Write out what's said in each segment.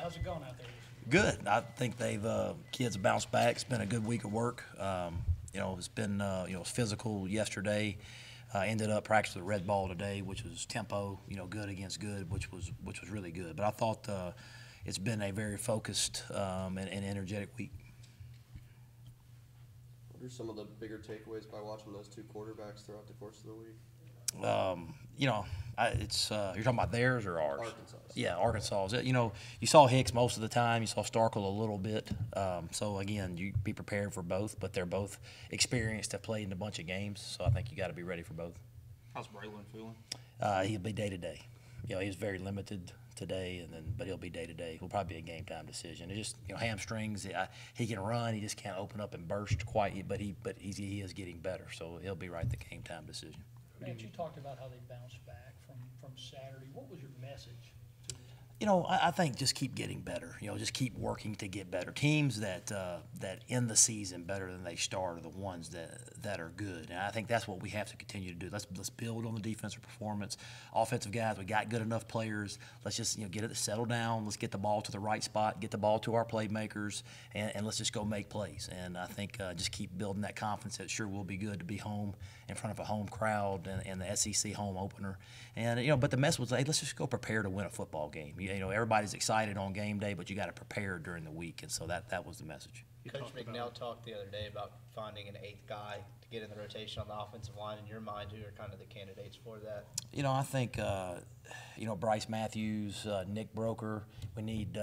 How's it going out there? Good. I think they've kids bounced back. It's been a good week of work. It's been it's physical yesterday. Ended up practicing the red ball today, which was tempo. Good against good, which was really good. But I thought it's been a very focused and energetic week. What are some of the bigger takeaways by watching those two quarterbacks throughout the course of the week? It's you're talking about theirs or ours? Arkansas. Yeah, Arkansas. You saw Hicks most of the time. You saw Starkle a little bit. So again, you be prepared for both, but they're both experienced. Have played in a bunch of games, so I think you got to be ready for both. How's Braylon feeling? He'll be day to day. He was very limited today, but he'll be day to day. He'll probably be a game time decision. It's just hamstrings. He can run. He just can't open up and burst quite. But he is getting better, so he'll be right the game time decision. Matt, you talked about how they bounced back from Saturday. What was your message to them? I think just keep getting better. Just keep working to get better. Teams that end the season better than they start are the ones that are good. And I think that's what we have to continue to do. Let's build on the defensive performance. Offensive guys, we got good enough players. Let's just get it settle down. Let's get the ball to the right spot. Get the ball to our playmakers, and let's just go make plays. And I think just keep building that confidence. It sure will be good to be home in front of a home crowd and the SEC home opener. And but the message was, hey, let's just go prepare to win a football game. Everybody's excited on game day, but you got to prepare during the week, and so that was the message. Coach McNeil talked the other day about finding an eighth guy to get in the rotation on the offensive line. In your mind, who are kind of the candidates for that? I think Bryce Matthews, Nick Broker. We need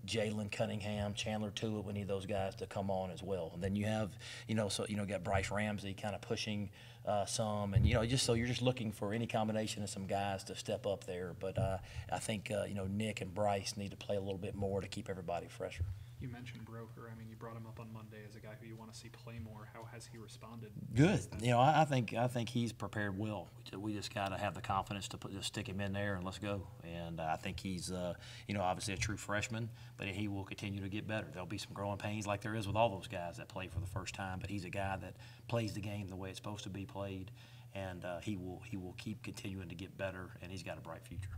Jalen Cunningham, Chandler Tuitt. We need those guys to come on as well. And then you have got Bryce Ramsey kind of pushing some, and you're just looking for any combination of some guys to step up there. But I think Nick and Bryce need to play a little bit more to keep everybody fresher. You mentioned Broker. I mean, you brought him up on Monday as a guy who you want to see play more. How has he responded? Good. I think he's prepared well. We just got to have the confidence to just stick him in there and let's go. And I think he's obviously a true freshman, but he will continue to get better. There'll be some growing pains like there is with all those guys that play for the first time, but he's a guy that plays the game the way it's supposed to be played, and he will keep continuing to get better, and he's got a bright future.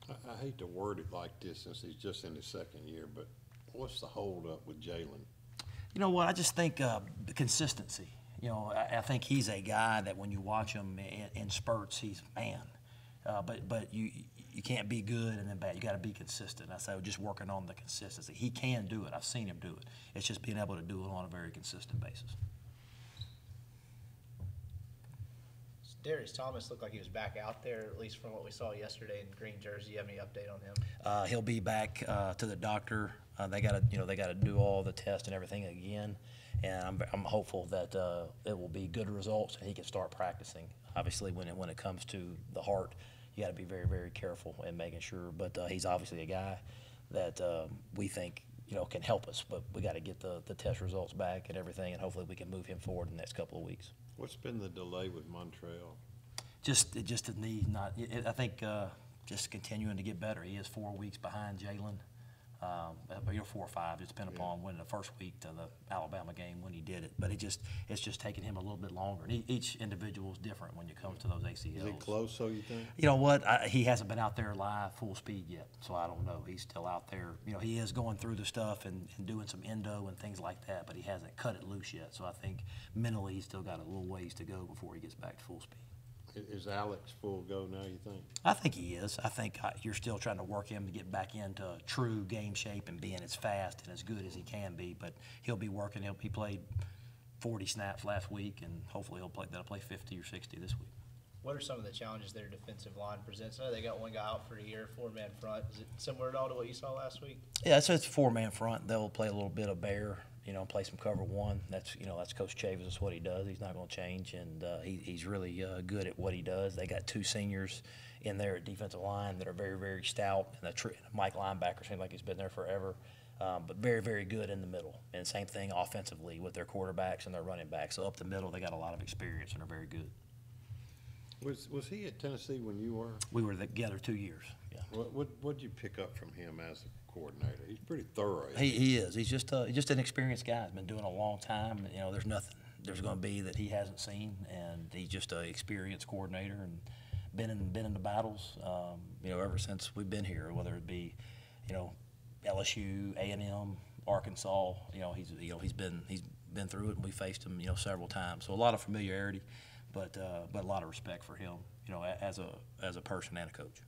I hate to word it like this since he's just in his second year, but what's the hold up with Jalen? You know what? I just think the consistency. I think he's a guy that when you watch him in spurts, he's man. But you can't be good and then bad. You got to be consistent. I say just working on the consistency. He can do it. I've seen him do it. It's just being able to do it on a very consistent basis. Darius Thomas looked like he was back out there, at least from what we saw yesterday in green jersey. Do you have any update on him? He'll be back to the doctor. They got to do all the tests and everything again, and I'm hopeful that it will be good results and he can start practicing. Obviously, when it comes to the heart, you got to be very, very careful in making sure. But he's obviously a guy that we think can help us. But we got to get the test results back and everything, and hopefully we can move him forward in the next couple of weeks. What's been the delay with Montreal? Just the knee. I think just continuing to get better. He is 4 weeks behind Jalen. 4 or 5, just depending upon when the first week to the Alabama game when he did it. But it's just taking him a little bit longer. And each individual is different when it comes to those ACLs. Is it close, so you think? You know what? He hasn't been out there live full speed yet, so I don't know. He's still out there. He is going through the stuff and doing some endo and things like that, but he hasn't cut it loose yet. So I think mentally he's still got a little ways to go before he gets back to full speed. Is Alex full go now, you think? I think he is. I think you're still trying to work him to get back into true game shape and being as fast and as good as he can be. But he'll be working. He played 40 snaps last week, and hopefully they'll play 50 or 60 this week. What are some of the challenges their defensive line presents? I know they got one guy out for a year, 4-man front. Is it similar at all to what you saw last week? Yeah, so it's a 4-man front. They'll play a little bit of bear. Play some cover one. That's Coach Chavis. That's what he does. He's not going to change, and he's really good at what he does. They got 2 seniors in there at defensive line that are very, very stout, and Mike linebacker seems like he's been there forever, but very, very good in the middle. And same thing offensively with their quarterbacks and their running backs. So up the middle, they got a lot of experience and are very good. Was he at Tennessee when you were? We were together 2 years. Yeah. What did you pick up from him as a coordinator? He's pretty thorough. He is. He's just an experienced guy. He's been doing it a long time. There's nothing there's going to be that he hasn't seen, and he's just an experienced coordinator and been in the battles. Ever since we've been here, whether it be, LSU, A&M, Arkansas. He's been through it, and we faced him several times. So a lot of familiarity, but a lot of respect for him, as a person and a coach.